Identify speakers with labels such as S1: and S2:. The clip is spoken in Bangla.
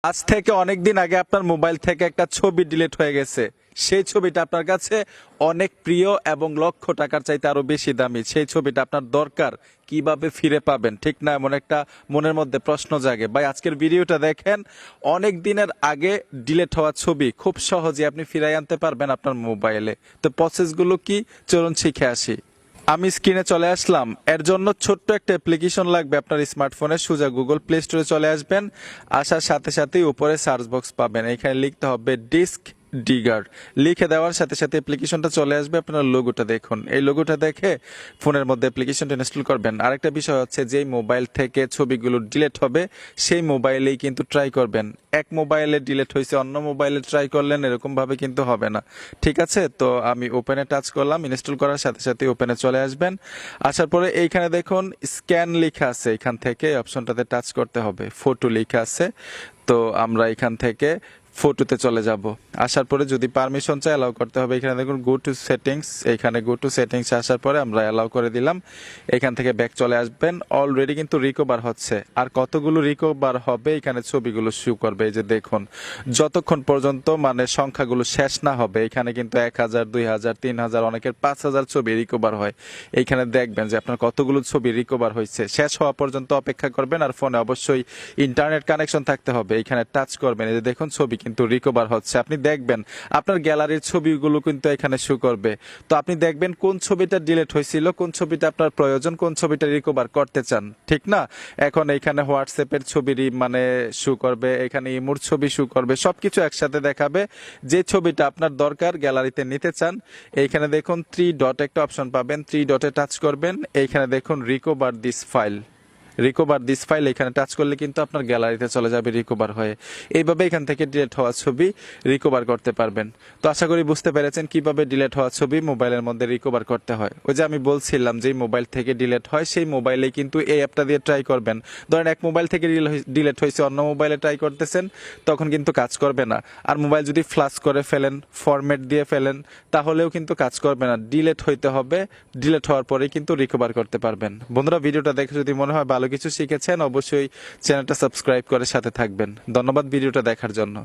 S1: আজ থেকে অনেক দিন আগে আপনার মোবাইল থেকে একটা ছবি ডিলিট হয়ে গেছে। সেই ছবিটা আপনার কাছে অনেক প্রিয় এবং লক্ষ টাকার চাইতে আরো বেশি দামি। সেই ছবিটা আপনার দরকার, কিভাবে ফিরে পাবেন? ঠিক না? এমন একটা মনের মধ্যে প্রশ্ন জাগে। ভাই, আজকের ভিডিওটা দেখেন। অনেক দিনের আগে ডিলিট হওয়া ছবি খুব সহজে আপনি ফিরাই আনতে পারবেন আপনার মোবাইলে। তো প্রসেসগুলো কি, চলুন শিখে আসি। আমি স্ক্রিনে চলে আসলাম। এর জন্য ছোট্ট একটা অ্যাপ্লিকেশন লাগবে আপনার স্মার্টফোনে। সোজা গুগল প্লে স্টোরে চলে আসবেন। আসার সাথে সাথেই উপরে সার্চ বক্স পাবেন, এখানে লিখতে হবে ডিস্ক ডিগার। লিখে দেওয়ার সাথে সাথে অ্যাপ্লিকেশনটা চলে আসবে। আপনার লোগোটা দেখুন, এই লোগোটা দেখে ফোনের মধ্যে অ্যাপ্লিকেশনটা ইনস্টল করবেন। আরেকটা বিষয় হচ্ছে, যেই মোবাইল থেকে ছবিগুলো ডিলিট হবে সেই মোবাইলেই কিন্তু ট্রাই করবেন। এক মোবাইলে ডিলিট হয়েছে, অন্য মোবাইলে ট্রাই করলেন, এরকম ভাবে কিন্তু হবে না। ঠিক আছে? তো আমি ওপেনে টাচ করলাম। ইনস্টল করার সাথে সাথে ওপেনে চলে আসবেন। আসার পরে এইখানে দেখুন স্ক্যান লেখা আছে, এখান থেকে অপশনটাতে টাচ করতে হবে। ফটো লেখা আছে, তো আমরা এখান থেকে ফটোতে চলে যাব। আসার পরে যদি পারমিশন চাই অ্যালাউ করতে হবে। এখানে দেখুন গো টু সেটিংস, এখানে গো টু সেটিংস আসার পরে আমরা অ্যালাউ করে দিলাম। এখান থেকে ব্যাক চলে আসবেন। অলরেডি কিন্তু রিকভার হচ্ছে। আর কতগুলো রিকভার হবে এখানে ছবিগুলো শো করবে। এই যে দেখুন, যতক্ষণ পর্যন্ত মানে সংখ্যাগুলো শেষ না হবে, এখানে কিন্তু 1000, 2000, 3000, অনেকের 5000 ছবি রিকভার হয়। এইখানে দেখবেন যে আপনার কতগুলো ছবি রিকভার হয়েছে। শেষ হওয়া পর্যন্ত অপেক্ষা করবেন। আর ফোনে অবশ্যই ইন্টারনেট কানেকশন থাকতে হবে। এখানে টাচ করবেন, এই যে দেখুন ছবি কিন্তু রিকভার হচ্ছে। আপনি দেখবেন আপনার গ্যালারির ছবিগুলো কিন্তু এখানে শো করবে। তো আপনি দেখবেন কোন ছবিটা ডিলিট হয়েছিল, কোন ছবিটা আপনার প্রয়োজন, কোন ছবিটা রিকভার করতে চান। ঠিক না? এখন এখানে হোয়াটসঅ্যাপের ছবিরই মানে শো করবে, এখানে ইমোর ছবি শো করবে, সবকিছু একসাথে দেখাবে। যে ছবিটা আপনার দরকার, গ্যালারিতে নিতে চান, এইখানে দেখুন 3 ডট একটা অপশন পাবেন। 3 ডটে টাচ করবেন। এইখানে দেখুন recover this file. Recover this file এখানে টাচ করলে কিন্তু আপনার গ্যালারিতে চলে যাবে রিকভার হয়ে। এইভাবে এখান থেকে ডিলিট হওয়া ছবি রিকভার করতে পারবেন। তো আশা করি বুঝতে পেরেছেন কিভাবে ডিলিট হওয়া ছবি মোবাইলের মধ্যে রিকভার করতে হয়। ওই যে আমি বলছিলাম, যে মোবাইল থেকে ডিলিট হয় সেই মোবাইলে কিন্তু এই অ্যাপটা দিয়ে ট্রাই করবেন। ধরেন এক মোবাইল থেকে ডিলিট হয়েছে, অন্য মোবাইলে ট্রাই করতেছেন, তখন কিন্তু কাজ করবে না। আর মোবাইল যদি ফ্লাশ করে ফেলেন, ফরম্যাট দিয়ে ফেলেন, তাহলেও কিন্তু কাজ করবে না। ডিলিট হইতে হবে, ডিলিট হওয়ার পরেই কিন্তু রিকভার করতে পারবেন। বন্ধুরা, ভিডিওটা দেখে যদি মনে হয় ভালো কিছু শিখেছেন, অবশ্যই চ্যানেলটা সাবস্ক্রাইব করে সাথে থাকবেন। ধন্যবাদ ভিডিওটা দেখার জন্য।